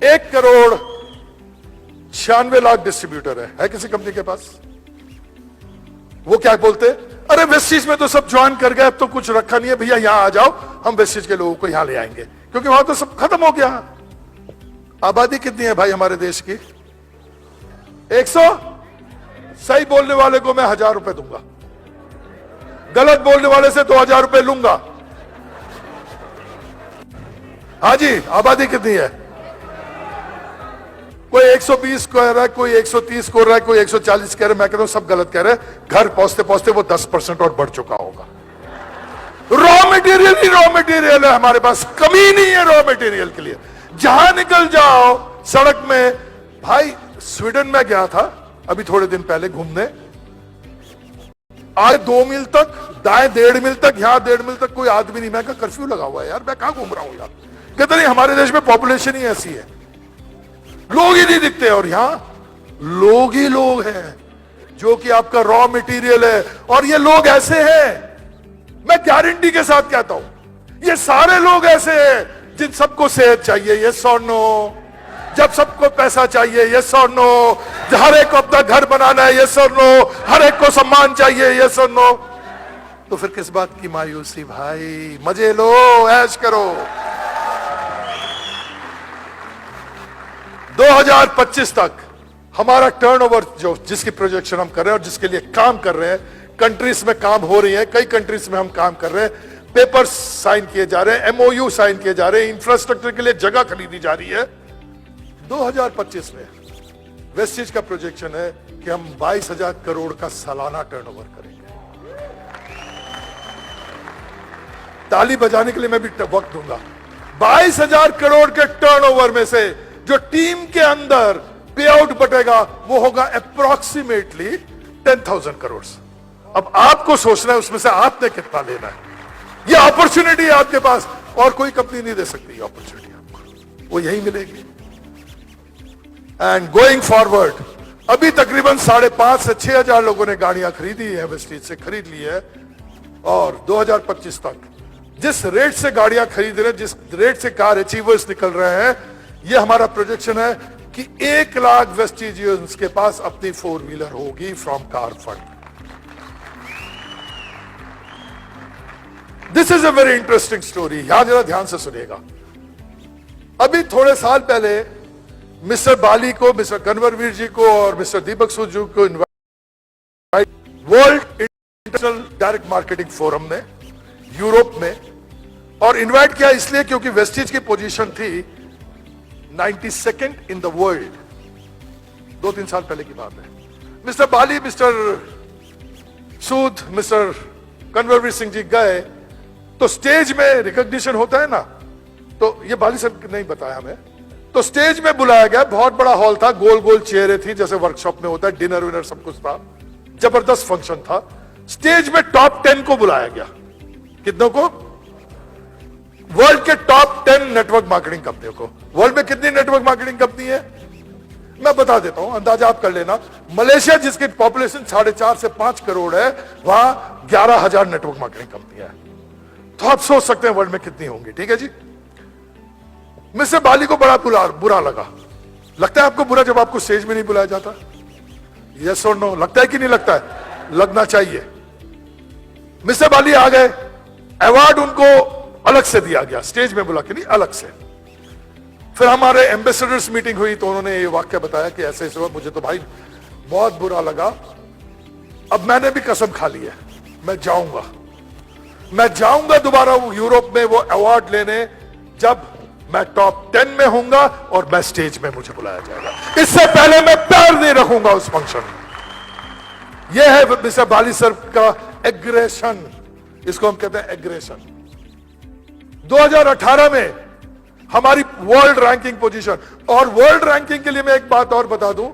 1,96,00,000 distributor है किसी company के पास? वो क्या बोलते, अरे वेस्टीज में तो सब ज्वाइन कर गए, अब तो कुछ रखा नहीं है भैया, यहां आ जाओ, हम वेस्टीज के लोगों को यहां ले आएंगे, क्योंकि वहां तो सब खत्म हो गया। आबादी कितनी है भाई हमारे देश की? 100। सही बोलने वाले को मैं 1,000 रुपए दूंगा, गलत बोलने वाले से 2,000 रुपए लूंगा। हाँ जी, आबादी कितनी है? कोई 120 कह रहा है, कोई 130 कह रहा है, कोई 140 कह रहा है। मैं कहता हूं सब गलत कह रहे हैं। घर पहुंचते पहुंचते वो 10% और बढ़ चुका होगा। रॉ मटेरियल ही रॉ मटेरियल है हमारे पास, कमी नहीं है रॉ मटेरियल के लिए। जहां निकल जाओ सड़क में। भाई स्वीडन में गया था अभी थोड़े दिन पहले घूमने, आए 2 मील तक, दाएं 1.5 मील तक, यहां 1.5 मील तक कोई आदमी नहीं। मैं कहा कर्फ्यू लगा हुआ है यार, मैं कहां घूम रहा हूं यार? कहते नहीं हमारे देश में पॉपुलेशन ही ऐसी है, लोग ही नहीं दिखते, और यहां लोग ही लोग हैं जो कि आपका रॉ मटेरियल है। और ये लोग ऐसे हैं, मैं गारंटी के साथ कहता हूं, ये सारे लोग ऐसे हैं जिन सबको सेहत चाहिए, ये सोनो, जब सबको पैसा चाहिए, ये सोनो, हर एक को अपना घर बनाना है, ये सोनो, हर एक को सम्मान चाहिए, ये सोनो। तो फिर किस बात की मायूसी भाई? मजे लो, ऐश करो। 2025 तक हमारा टर्नओवर जो जिसकी प्रोजेक्शन हम कर रहे हैं और जिसके लिए काम कर रहे हैं, कंट्रीज में काम हो रही है, कई कंट्रीज में हम काम कर रहे हैं, पेपर्स साइन किए जा रहे हैं, एमओयू साइन किए जा रहे हैं, इंफ्रास्ट्रक्चर के लिए जगह खरीदी जा रही है। 2025 में वेस्टीज का प्रोजेक्शन है कि हम 22,000 करोड़ का सालाना टर्नओवर करेंगे। ताली बजाने के लिए मैं भी वक्त दूंगा। 22,000 करोड़ के टर्नओवर में से जो टीम के अंदर पे आउट बटेगा वो होगा अप्रोक्सीमेटली 10,000 करोड़। अब आपको सोचना है उसमें से आपने कितना लेना है। ये अपॉर्चुनिटी है आपके पास, और कोई कंपनी नहीं दे सकती ये अपॉर्चुनिटी आपको, वो यही मिलेगी। एंड गोइंग फॉरवर्ड, अभी तकरीबन 5,500 से 6,000 लोगों ने गाड़ियां खरीदी है, वेस्टीज से खरीद ली है। और 2025 तक जिस रेट से गाड़ियां खरीद रहे हैं, जिस रेट से कार अचीवर्स निकल रहे हैं, ये हमारा प्रोजेक्शन है कि 1 लाख वेस्टीजियंस के पास अपनी 4 व्हीलर होगी from car fund. This is a very interesting story, यहां जरा ध्यान से सुनिएगा। अभी थोड़े साल पहले मिस्टर बाली को, मिस्टर कन्वरवीर जी को और मिस्टर दीपक सूद जी को invite world international direct marketing forum ने यूरोप में, और इनवाइट किया इसलिए क्योंकि वेस्टीज की पोजीशन थी 92nd इन द वर्ल्ड। 2-3 साल पहले की बात है। मिस्टर बाली, मिस्टर सूद, मिस्टर कन्वरवीर सिंह जी गए तो स्टेज में रिकॉग्निशन होता है ना, तो ये बाली साहब नहीं बताया हमें, तो स्टेज में बुलाया गया। बहुत बड़ा हॉल था, गोल गोल चेयरें थी जैसे वर्कशॉप में होता है, डिनर विनर सब कुछ था, जबरदस्त फंक्शन था। स्टेज में टॉप 10 को बुलाया गया। कितनों को? वर्ल्ड के टॉप 10 नेटवर्क मार्केटिंग कंपनियों को। वर्ल्ड में कितनी नेटवर्क मार्केटिंग कंपनी है मैं बता देता हूं, अंदाजा आप कर लेना। मलेशिया जिसकी पॉपुलेशन 4.5 से 5 करोड़ है, वहां 11,000 नेटवर्क मार्केटिंग कंपनियां हैं। तो आप सोच सकते हैं वर्ल्ड में कितनी होंगी। ठीक है जी। मिस्टर बाली को बड़ा बुरा लगा। लगता है आपको बुरा जब आपको स्टेज में नहीं बुलाया जाता? यस और नो? लगता है कि नहीं लगता है? लगना चाहिए। मिस्टर बाली आ गए, अवार्ड उनको अलग से दिया गया, स्टेज में बुला के नहीं, अलग से। फिर हमारे एम्बेसडर्स मीटिंग हुई तो उन्होंने ये वाक्य बताया कि ऐसे ऐसे हुआ। मुझे तो भाई बहुत बुरा लगा। अब मैंने भी कसम खा ली है, मैं जाऊंगा दोबारा यूरोप में वो अवार्ड लेने, जब मैं टॉप 10 में होऊंगा और मैं स्टेज में मुझे बुलाया जाएगा। इससे पहले मैं पैर नहीं रखूंगा उस फंक्शन में। यह है मिस्टर बाली सर का एग्रेशन, इसको हम कहते हैं एग्रेशन। 2018 में हमारी वर्ल्ड रैंकिंग पोजीशन, और वर्ल्ड रैंकिंग के लिए मैं एक बात और बता दूं,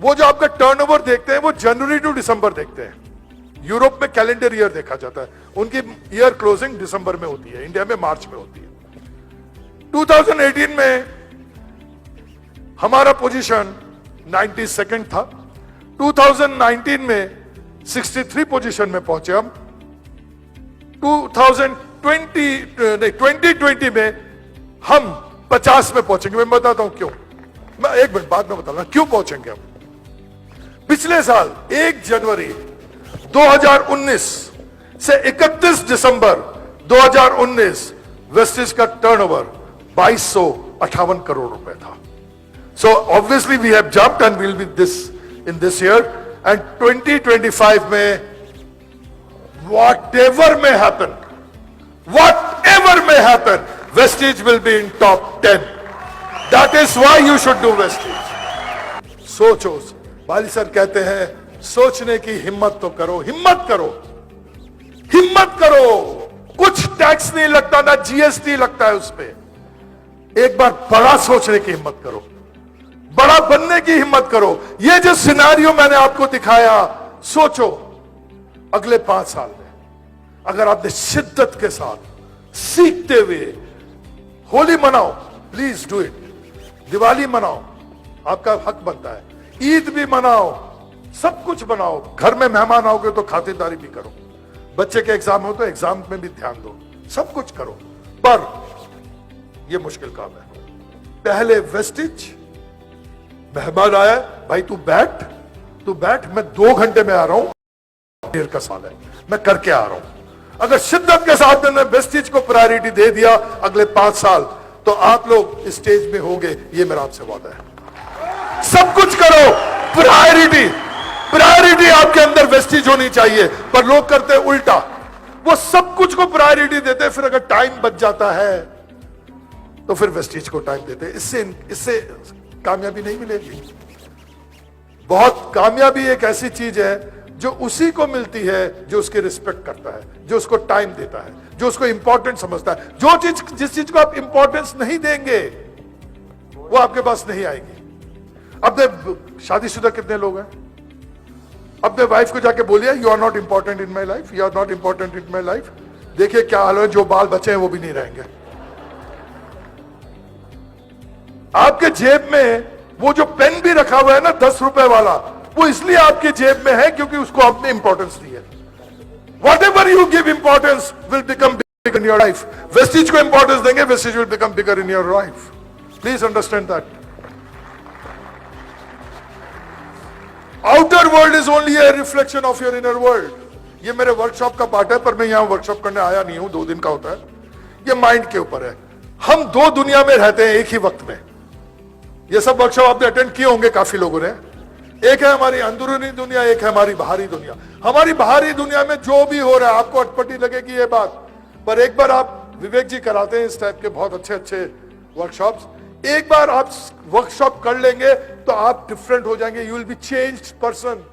वो जो आपका टर्नओवर देखते हैं वो जनवरी टू दिसंबर देखते हैं। यूरोप में कैलेंडर ईयर देखा जाता है, उनकी ईयर क्लोजिंग दिसंबर में होती है, इंडिया में मार्च में होती है। 2018 में हमारा पोजीशन 92nd था। 2019 में 63 पोजीशन में पहुंचे हम। 2020 में हम 50 में पहुंचेंगे। मैं बताता हूं क्यों, मैं एक मिनट बाद में बताऊंगा क्यों पहुंचेंगे हम। पिछले साल 1 जनवरी 2019 से 31 दिसंबर 2019 वेस्टेज का टर्नओवर 2258 करोड़ रुपए था। So obviously we have jumped and will be this in this year end 2025 में whatever may happen, Vestige will be in top 10. That is why you should do Vestige. सोचो, बाली सर कहते हैं सोचने की हिम्मत तो करो, हिम्मत करो, हिम्मत करो। कुछ टैक्स नहीं लगता, ना जीएसटी लगता है उसपे। एक बार बड़ा सोचने की हिम्मत करो, बड़ा बनने की हिम्मत करो। ये जो सिनारियो मैंने आपको दिखाया, सोचो अगले 5 साल में अगर आपने शिद्दत के साथ सीखते हुए होली मनाओ, प्लीज डू इट, दिवाली मनाओ, आपका हक बनता है, ईद भी मनाओ, सब कुछ बनाओ। घर में मेहमान आओगे तो खातिरदारी भी करो, बच्चे के एग्जाम हो तो एग्जाम में भी ध्यान दो, सब कुछ करो। पर यह मुश्किल काम है। पहले वेस्टिज, मेहमान आया, भाई तू बैठ, मैं 2 घंटे में आ रहा हूं, देर का साल है, मैं करके आ रहा हूं। अगर शिद्दत के साथ मैंने वेस्टिज को प्रायोरिटी दे दिया अगले 5 साल, तो आप लोग स्टेज में होंगे, ये मेरा आपसे वादा है। सब कुछ करो, प्रायोरिटी आपके अंदर वेस्टिज होनी चाहिए। पर लोग करते उल्टा, वो सब कुछ को प्रायोरिटी देते, फिर अगर टाइम बच जाता है तो फिर वेस्टिज को टाइम देते। इससे कामयाबी नहीं मिलेगी। बहुत कामयाबी एक ऐसी चीज है जो उसी को मिलती है जो उसकी रिस्पेक्ट करता है, जो उसको टाइम देता है, जो उसको इंपॉर्टेंट समझता है। जिस चीज को आप इंपॉर्टेंस नहीं देंगे वो आपके पास नहीं आएगी। अपने शादीशुदा कितने लोग हैं? अपने वाइफ को जाके बोलिए you are not important in my life, you are not important in my life. देखिए क्या हाल है, जो बाल बचे हैं वो भी नहीं रहेंगे। आपके जेब में वो जो पेन भी रखा हुआ है ना 10 रुपए वाला, वो इसलिए आपके जेब में है क्योंकि उसको आपने इंपॉर्टेंस दी है। Whatever you give importance will become bigger in your life. Vestige को इंपॉर्टेंस देंगे, Vestige will become bigger in your life. Please understand that. Outer world is only a reflection of your inner world. ये मेरे workshop का part है, पर मैं यहां workshop करने आया नहीं हूं, 2 दिन का होता है। ये माइंड के ऊपर है। हम 2 दुनिया में रहते हैं एक ही वक्त में। ये सब वर्कशॉप आपने अटेंड किए होंगे काफी लोगों ने। एक है हमारी अंदरूनी दुनिया, एक है हमारी बाहरी दुनिया। हमारी बाहरी दुनिया में जो भी हो रहा है आपको अटपटी लगेगी ये बात, पर एक बार आप, विवेक जी कराते हैं इस टाइप के बहुत अच्छे अच्छे वर्कशॉप्स, एक बार आप वर्कशॉप कर लेंगे तो आप डिफरेंट हो जाएंगे। You will be changed person.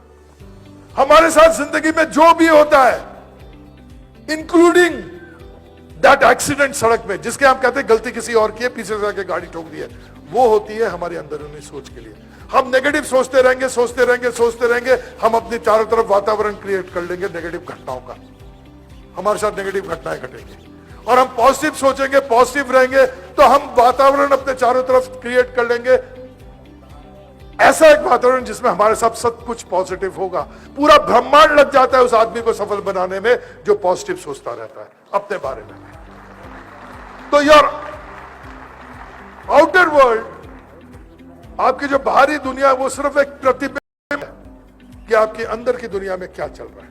हमारे साथ जिंदगी में जो भी होता है, इंक्लूडिंग दैट एक्सीडेंट सड़क में, जिसके हम कहते हैं गलती किसी और की है, पीछे से आके गाड़ी ठोक दी है, वो होती है हमारी अंदरूनी सोच के लिए। हम नेगेटिव सोचते रहेंगे, हम अपने चारों तरफ वातावरण क्रिएट कर लेंगे नेगेटिव घटनाओं का। हमारे साथ नेगेटिव घटनाएं घटेंगी। और हम पॉजिटिव सोचेंगे, पॉजिटिव रहेंगे, तो हम वातावरण अपने चारों तरफ क्रिएट कर लेंगे, ऐसा एक वातावरण जिसमें हमारे साथ सब कुछ पॉजिटिव होगा। पूरा ब्रह्मांड लग जाता है उस आदमी को सफल बनाने में जो पॉजिटिव सोचता रहता है अपने बारे में। तो योर आउटर वर्ल्ड, आपकी जो बाहरी दुनिया है, वो सिर्फ एक प्रतिबिंब है कि आपके अंदर की दुनिया में क्या चल रहा है।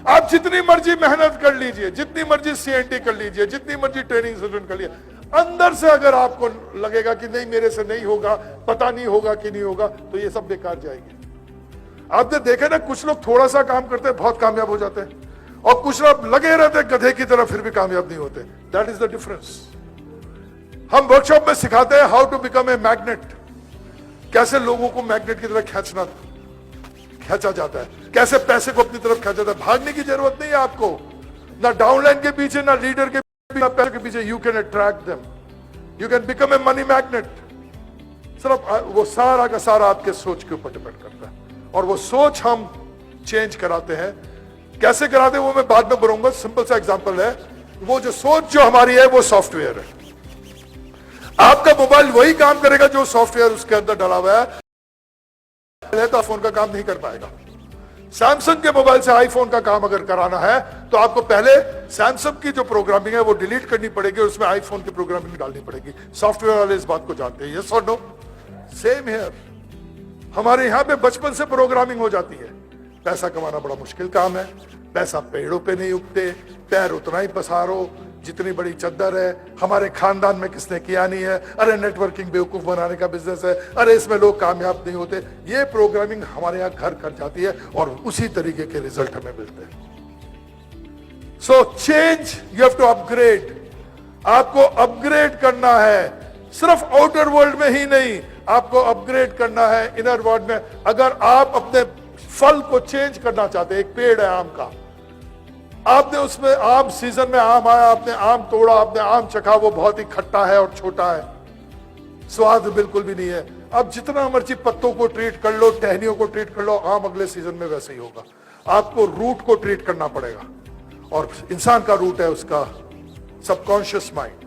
आप जितनी मर्जी मेहनत कर लीजिए, जितनी मर्जी सीएनटी कर लीजिए, जितनी मर्जी ट्रेनिंग सेशन कर लीजिए, अंदर से अगर आपको लगेगा कि नहीं मेरे से नहीं होगा, पता नहीं होगा कि नहीं होगा, तो ये सब बेकार जाएगी। आपने देखा ना, कुछ लोग थोड़ा सा काम करते हैं बहुत कामयाब हो जाते हैं, और कुछ लोग लगे रहते हैं गधे की तरह फिर भी कामयाब नहीं होते। That is the difference. हम वर्कशॉप में सिखाते हैं how to become a magnet, कैसे लोगों को मैग्नेट की तरह खींचा जाता है, कैसे पैसे को अपनी तरफ खींचा जाता है। भागने की जरूरत नहीं है आपको, ना डाउनलाइन के पीछे, ना लीडर के पीछे, ना पैसे के पीछे। You can attract them, you can become a money magnet. सिर्फ वो सारा का सारा आपके सोच के ऊपर डिपेंड करता है, और वो सोच हम चेंज कराते हैं। कैसे कराते हैं वो मैं बाद में बोलूंगा। सिंपल सा एग्जांपल है, वो जो सोच जो हमारी है वो सॉफ्टवेयर है। आपका मोबाइल वही काम करेगा जो सॉफ्टवेयर उसके अंदर डाला हुआ है, तो फोन का काम नहीं कर पाएगा। सैमसंग के मोबाइल से आईफोन का काम अगर कराना है तो आपको पहले सैमसंग की जो प्रोग्रामिंग है वो डिलीट करनी पड़ेगी और उसमें आईफोन की प्रोग्रामिंग डालनी पड़ेगी। सॉफ्टवेयर वाले इस बात को जानते हैं। यस और नो? Same here. हमारे यहां पे बचपन से प्रोग्रामिंग हो जाती है। पैसा कमाना बड़ा मुश्किल काम है। पैसा पेड़ों पे नहीं उगते, पैर उतना ही पसारो जितनी बड़ी चद्दर है। हमारे खानदान में किसने किया नहीं है, अरे नेटवर्किंग बेवकूफ बनाने का बिजनेस है, अरे इसमें लोग कामयाब नहीं होते। ये प्रोग्रामिंग हमारे यहां घर कर जाती है और उसी तरीके के रिजल्ट हमें मिलते हैं। So change, you have to upgrade. आपको अपग्रेड करना है, सिर्फ आउटर वर्ल्ड में ही नहीं, आपको अपग्रेड करना है इनर वर्ल्ड में। अगर आप अपने फल को चेंज करना चाहते हैं, एक पेड़ है आम का, आपने उसमें आम सीजन में आम आया, आपने आम तोड़ा, आपने आम चखा, वो बहुत ही खट्टा है और छोटा है, स्वाद बिल्कुल भी नहीं है। अब जितना मर्जी पत्तों को ट्रीट कर लो, टहनियों को ट्रीट कर लो, आम अगले सीजन में वैसे ही होगा। आपको रूट को ट्रीट करना पड़ेगा और इंसान का रूट है उसका सबकॉन्शियस माइंड।